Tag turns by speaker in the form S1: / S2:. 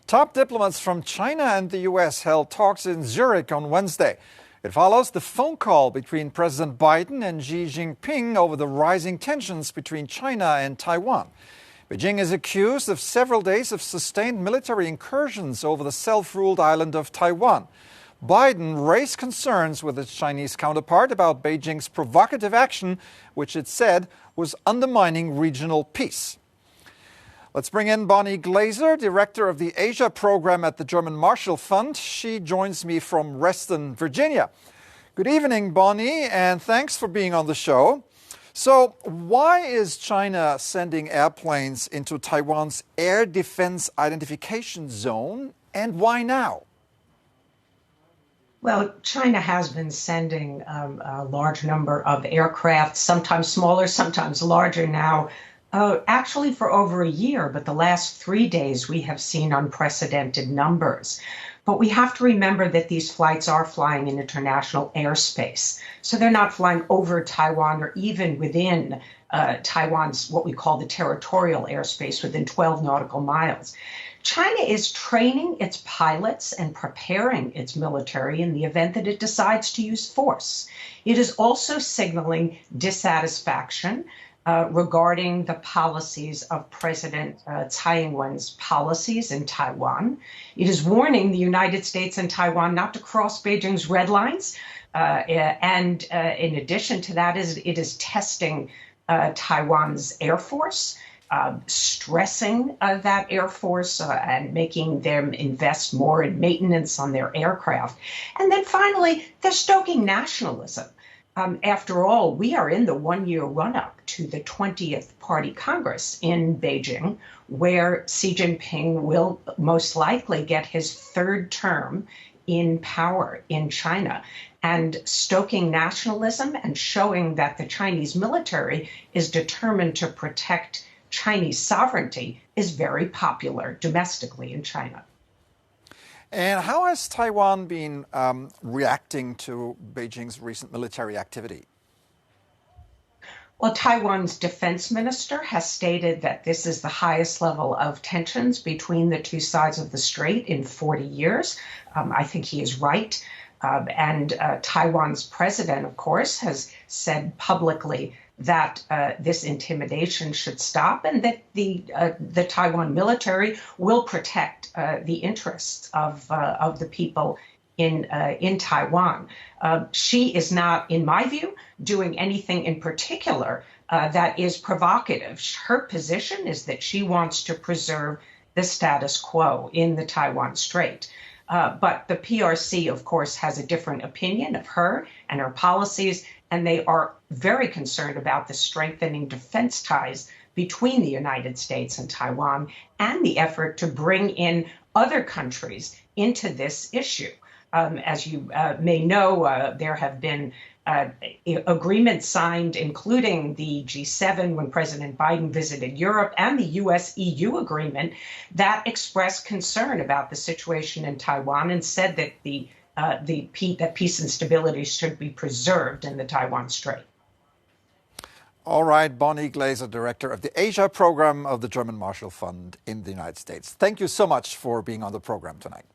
S1: Top diplomats from China and the U.S. held talks in Zurich on Wednesday. It follows the phone call between President Biden and Xi Jinping over the rising tensions between China and Taiwan. Beijing is accused of several days of sustained military incursions over the self-ruled island of Taiwan. Biden raised concerns with his Chinese counterpart about Beijing's provocative action, which it said was undermining regional peace. Let's bring in Bonnie Glaser, director of the Asia program at the German Marshall Fund. She joins me from Reston, Virginia. Good evening, Bonnie, and thanks for being on the show. So, why is China sending airplanes into Taiwan's air defense identification zone, and why now?
S2: Well, China has been sending a large number of aircraft, sometimes smaller, sometimes larger now, actually for over a year, but the last 3 days we have seen unprecedented numbers. But we have to remember that these flights are flying in international airspace. So they're not flying over Taiwan or even within Taiwan's what we call the territorial airspace within 12 nautical miles. China is training its pilots and preparing its military in the event that it decides to use force. It is also signaling dissatisfaction regarding the policies of President Tsai Ing-wen's policies in Taiwan. It is warning the United States and Taiwan not to cross Beijing's red lines. And in addition to that, it is testing Taiwan's Air Force, stressing that Air Force and making them invest more in maintenance on their aircraft. And then finally, they're stoking nationalism. After all, we are in the one-year run-up to the 20th Party Congress in Beijing, where Xi Jinping will most likely get his third term in power in China. And stoking nationalism and showing that the Chinese military is determined to protect Chinese sovereignty is very popular domestically in China.
S1: And how has Taiwan been reacting to Beijing's recent military activity?
S2: Well, Taiwan's defense minister has stated that this is the highest level of tensions between the two sides of the strait in 40 years. I think he is right. And Taiwan's president, of course, has said publicly that this intimidation should stop and that the Taiwan military will protect the interests of the people in Taiwan. She is not, in my view, doing anything in particular that is provocative. Her position is that she wants to preserve the status quo in the Taiwan Strait. But the PRC, of course, has a different opinion of her and her policies, and they are very concerned about the strengthening defense ties between the United States and Taiwan and the effort to bring in other countries into this issue. As you may know, there have been agreements signed, including the G7 when President Biden visited Europe and the US-EU agreement that expressed concern about the situation in Taiwan and said that that peace and stability should be preserved in the Taiwan Strait.
S1: All right, Bonnie Glaser, director of the Asia program of the German Marshall Fund in the United States. Thank you so much for being on the program tonight.